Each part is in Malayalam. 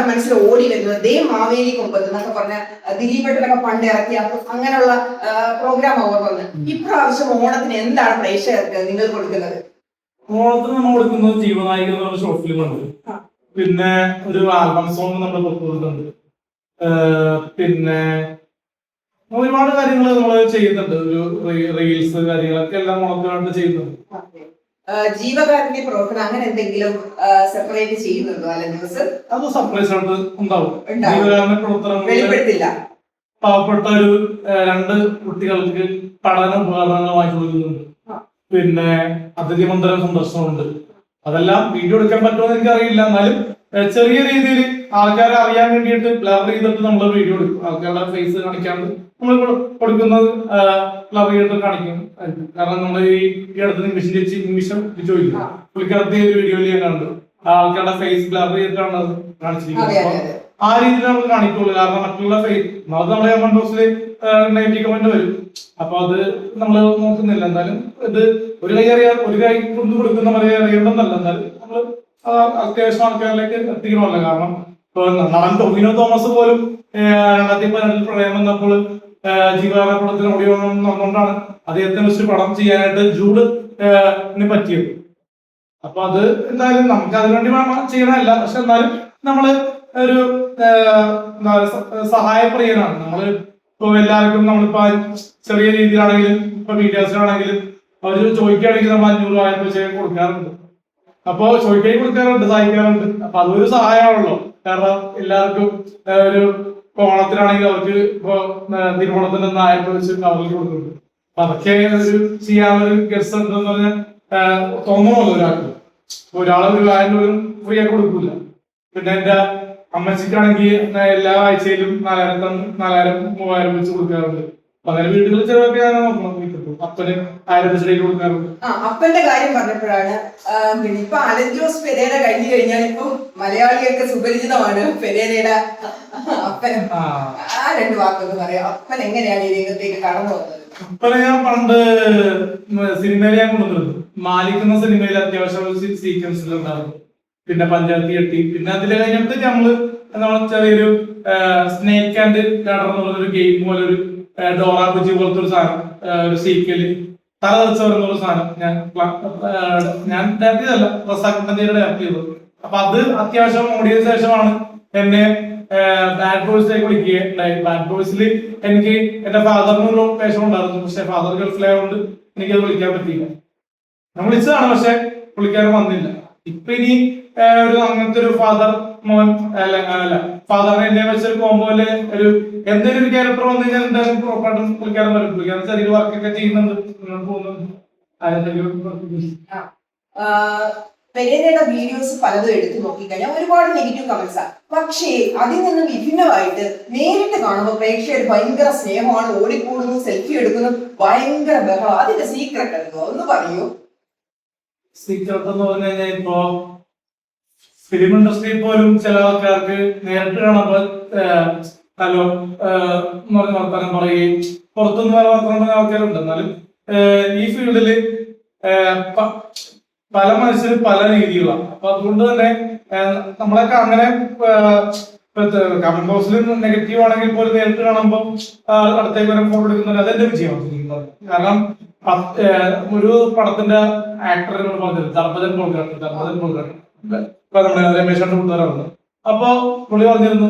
മനസ്സിൽ ഓടി വരുന്നത് ദേ മാവേലി കൊമ്പത്ത് എന്നൊക്കെ പറഞ്ഞ ദിലീപേട്ടനൊക്കെ പണ്ട് ഇറക്കിയ അങ്ങനെയുള്ള പ്രോഗ്രാം ഓർമ്മ വന്ന്. ഇപ്രാവശ്യം ഓണത്തിന് എന്താണ് പ്രേക്ഷകർക്ക് നിങ്ങൾ കൊടുക്കുന്നത്? ഓണത്തിന് നമ്മൾ കൊടുക്കുന്നത് ജീവനായിക എന്ന് പറഞ്ഞ ഷോർട്ട് ഫിലിം ഉണ്ട്, പിന്നെ ഒരു ആൽബം സോങ് നമ്മൾ കൊടുക്കുന്നുണ്ട്, പിന്നെ ഒരുപാട് കാര്യങ്ങൾ നമ്മൾ ചെയ്യുന്നുണ്ട്. ഒരു റീൽസ് കാര്യങ്ങളൊക്കെ എല്ലാം ഓണത്തിനായിട്ട് ചെയ്യുന്നുണ്ട്. ജീവകാരുണ്യ പ്രവർത്തനം അങ്ങനെ എന്തെങ്കിലും സെപ്പറേറ്റ് ചെയ്യുന്നുണ്ടോ? അല്ലെങ്കിൽ അത് സർപ്രൈസ് ആയിട്ട് ഉണ്ടാവും. ജീവകാരുണ്യ പ്രവർത്തനം വെളിപ്പെടുത്തില്ല. പാവപ്പെട്ട ഒരു 2 കുട്ടികൾക്ക് പഠന ഉപകരണങ്ങൾ വാങ്ങി കൊടുക്കുന്നുണ്ട്, പിന്നെ അതിഥി മന്ദിര സന്ദർശനമുണ്ട്. അതെല്ലാം വീഡിയോ എടുക്കാൻ പറ്റുമെന്ന് എനിക്കറിയില്ല, എന്നാലും ചെറിയ രീതിയിൽ ആൾക്കാരെ അറിയാൻ വേണ്ടിയിട്ട് ബ്ലർ ചെയ്തിട്ട് നമ്മൾ വീഡിയോ എടുക്കും. ആൾക്കാരുടെ ഫേസ് കാണിക്കാണ്ട് നമ്മൾ കൊടുക്കുന്നത് ബ്ലർ ചെയ്തിട്ട് കാണിക്കും. കാരണം നമ്മൾ ഈ അടുത്ത് നിമിഷം ചോദിക്കും, പുള്ളിക്കടുത്ത് ഒരു വീഡിയോയിൽ ഞാൻ കണ്ടു ആൾക്കാരുടെ ഫേസ് ബ്ലർ ചെയ്തിട്ടാണ് അത് കാണിച്ചിരിക്കുന്നത്. ആ രീതിയിൽ നമ്മൾ കാണിക്കുള്ളൂ. കാരണം മറ്റുള്ള ഫേസ് നമ്മുടെ കമന്റ് ബോക്സിൽ നെഗറ്റീവ് കമന്റ് വരും, അപ്പൊ അത് നമ്മൾ നോക്കുന്നില്ല. എന്നാലും ഇത് ഒരു കൈ കൊണ്ട് കൊടുക്കുന്ന പോലെ അറിയേണ്ടെന്നല്ല, എന്നാലും നമ്മൾ അത്യാവശ്യം ആൾക്കാരിലേക്ക് എത്തിക്കണമല്ലോ. കാരണം ഇപ്പൊ നടൻ ടൊവിനോ തോമസ് പോലും 2018 പ്രളയം വന്നപ്പോൾ ജീവകാരുണ്യത്തിന് ഓടി വന്നുകൊണ്ടാണ് അദ്ദേഹത്തെ വെച്ച് പടം ചെയ്യാനായിട്ട് ജൂഡ് പറ്റിയത്. അപ്പൊ അത് എന്തായാലും നമുക്ക് അതിനുവേണ്ടി ചെയ്യണമല്ല, പക്ഷെ എന്നാലും നമ്മള് ഒരു സഹായപ്രിയനാണ്. നമ്മള് ഇപ്പൊ എല്ലാവർക്കും നമ്മളിപ്പോ ചെറിയ രീതിയിലാണെങ്കിലും ഇപ്പൊ മീഡിയാസിലാണെങ്കിലും അവര് ചോദിക്കുകയാണെങ്കിൽ നമ്മൾ 500 1000 രൂപ കൊടുക്കാറുണ്ട്. അപ്പൊ ചോദിക്കാൻ കൊടുക്കാറുണ്ട്, സഹായിക്കാറുണ്ട്. അപ്പൊ അതൊരു സഹായമാണല്ലോ. കാരണം എല്ലാവർക്കും ഒരു ഓണത്തിനാണെങ്കിൽ അവർക്ക് ഇപ്പൊ തിരുവോണത്തിന് 1000 രൂപ വെച്ച് അവർക്ക് കൊടുക്കുന്നുണ്ട്. അപ്പൊ അതൊക്കെ ഒരു ചെയ്യാനൊരു ഗസ്റ്റ് ഉണ്ടെന്ന് പറഞ്ഞാൽ തോന്നണമല്ലോ ഒരാൾക്ക്. ഒരാള് ഒരു 1000 രൂപ ഫ്രീ ആയി കൊടുക്കൂല. പിന്നെ എന്റെ അമ്മച്ചിക്കാണെങ്കിൽ എല്ലാ ആഴ്ചയിലും 4000 3000 വെച്ച് കൊടുക്കാറുണ്ട്. അങ്ങനെ വീടുകളിൽ ചെലവൊക്കെ ഞാൻ നോക്കണം. അപ്പന് 1000 വെച്ചിട്ട് കൊടുക്കാറുണ്ട്. അപ്പന്റെ കാര്യം പറഞ്ഞപ്പോഴാണ് ഇപ്പൊ അലൻ ജോസ് പെരേര കഴിഞ്ഞു കഴിഞ്ഞാൽ ഇപ്പൊ മലയാളികൾക്ക് സുപരിചിതമാണ് പെരേരയുടെ അപ്പൻ. ആ 2 വാക്കൊന്ന് പറയാം. അപ്പൻ എങ്ങനെയാണ് ഈ രംഗത്തേക്ക് കടന്നു വന്നത്? അപ്പനെ ഞാൻ പണ്ട് സിനിമയിൽ ഞാൻ കൊണ്ടുവന്നിരുന്നു. മാലിക്കുന്ന സിനിമയിൽ അത്യാവശ്യം സീക്വൻസിലുണ്ടായിരുന്നു. പിന്നെ പഞ്ചായത്തി എട്ടി, പിന്നെ അതിൽ കഴിഞ്ഞിട്ട് നമ്മള് ചെറിയൊരു സ്നേക്ക് ആൻഡ് ലാഡർ എന്നുള്ളൊരു ഗെയിം പോലെ ഒരു ഡോറ ബുജി പോലത്തെ ഒരു സാധനം, ഒരു സീക്വല് തല തെറിച്ച് വരുന്ന സാധനം ഞാൻ ഡയറക്ട് ചെയ്തല്ല, റസാഖിന്റെ ഡയറക്ട് ചെയ്തത്. അപ്പൊ അത് അത്യാവശ്യം ഓടിയതിനു ശേഷമാണ് എന്നെ ബാഡ് ബോയ്സിലേക്ക് വിളിക്കുകയുണ്ടായി. ബാഡ് ബോയ്സിൽ എനിക്ക് എന്റെ ഫാദറിനൊരു വേഷം ഉണ്ടായിരുന്നു, പക്ഷെ ഫാദർ ഗൾഫിലായതുകൊണ്ട് എനിക്കത് വിളിക്കാൻ പറ്റിയില്ല. ഞാൻ വിളിച്ചതാണ്, പക്ഷെ പുള്ളിക്കാരൻ വന്നില്ല. ഇപ്പൊ ഇനി ഒരു അങ്ങനത്തെ ഒരു ഫാദർ മോൻ അല്ല ഫാദറിനെ എന്നെ വെച്ചൊരു കോമ്പോയില് ഒരു എന്തെങ്കിലും ഒരു ക്യാരക്ടർ വന്നു കഴിഞ്ഞാൽ എന്തായാലും ഉറപ്പായിട്ടും പുള്ളിക്കാരൻ വരും. പുള്ളിക്കാരൻ ചെറിയൊരു വർക്കൊക്കെ ചെയ്യുന്നുണ്ട്, പോകുന്നുണ്ട്. പെരേരയുടെ വീഡിയോസ് പലതും എടുത്തു നോക്കിക്കഴിഞ്ഞാൽ ഒരുപാട് നെഗറ്റീവ് കമന്റ്സാ. പക്ഷേ അതിൽ നിന്നും വിഭിന്നമായിട്ട് നേരിട്ട് കാണുമ്പോൾ പ്രേക്ഷകർ ഭയങ്കര സ്നേഹമാണ്, ഓടിക്കൂടുന്നു, സെൽഫി എടുക്കുന്നു, ഭയങ്കര ബഹളം. അതിന്റെ സീക്രട്ട് എന്തോ ഒന്ന് പറയൂ. സീക്രട്ട് എന്ന് പറഞ്ഞു കഴിഞ്ഞാൽ ഇപ്പോ ഫിലിം ഇൻഡസ്ട്രിയിൽ പോലും ചില ആൾക്കാർക്ക് നേരിട്ട് കാണുമ്പോൾ ഹലോ എന്ന് പറഞ്ഞ വർത്തമാനം പറയുകയും പുറത്തുനിന്ന് വേറെ വർത്തമാനം പറഞ്ഞ ആൾക്കാരുണ്ട്. എന്നാലും ഈ ഫീൽഡില് പല മനുഷ്യരും പല രീതികളാണ്. അപ്പൊ അതുകൊണ്ട് തന്നെ നമ്മളൊക്കെ അങ്ങനെ കമന്റ് ബോക്സിൽ നെഗറ്റീവ് ആണെങ്കിൽ പോലും നേരിട്ട് കാണുമ്പോൾ അടുത്തേക്ക് വരെ ഫോട്ടോ എടുക്കുന്നുണ്ട്. അതെന്റെ വിജയമാണ്. കാരണം ഒരു പടത്തിന്റെ ആക്ടർ പറഞ്ഞത് ധർമ്മജൻ പോൾക്കാട്ട് ഇപ്പൊ നമ്മുടെ രമേശന്റെ കൂട്ടുകാരാണ്. അപ്പൊ പുള്ളി പറഞ്ഞിരുന്നു,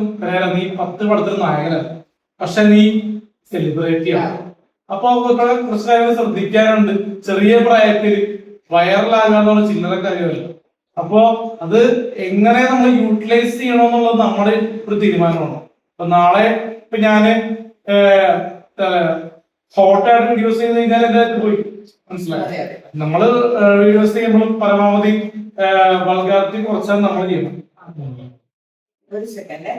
നീ 10 പടത്തിൽ നായകനല്ല, പക്ഷെ നീ സെലിബ്രിറ്റിയാണ്. അപ്പൊ കുറച്ച് കാര്യങ്ങൾ ശ്രദ്ധിക്കാനുണ്ട്. ചെറിയ പ്രായത്തിൽ വൈറലാകാന്നുള്ള ചില്ലറ കാര്യമല്ല. അപ്പൊ അത് എങ്ങനെ നമ്മൾ യൂട്ടിലൈസ് ചെയ്യണമെന്നുള്ളത് നമ്മുടെ ഒരു തീരുമാനമാണ്. അപ്പൊ നാളെ ഇപ്പൊ ഞാന് ഹോട്ട് ആയിട്ട് വീഡിയോസ് ചെയ്ത് കഴിഞ്ഞാൽ എന്റെ പോയി മനസ്സിലായി. നമ്മള് വീഡിയോസ് ചെയ്യുമ്പോൾ പരമാവധി വൾഗാരിറ്റി കുറച്ചാൽ നമ്മൾ ചെയ്യണം. ഒരു സെക്കൻഡ്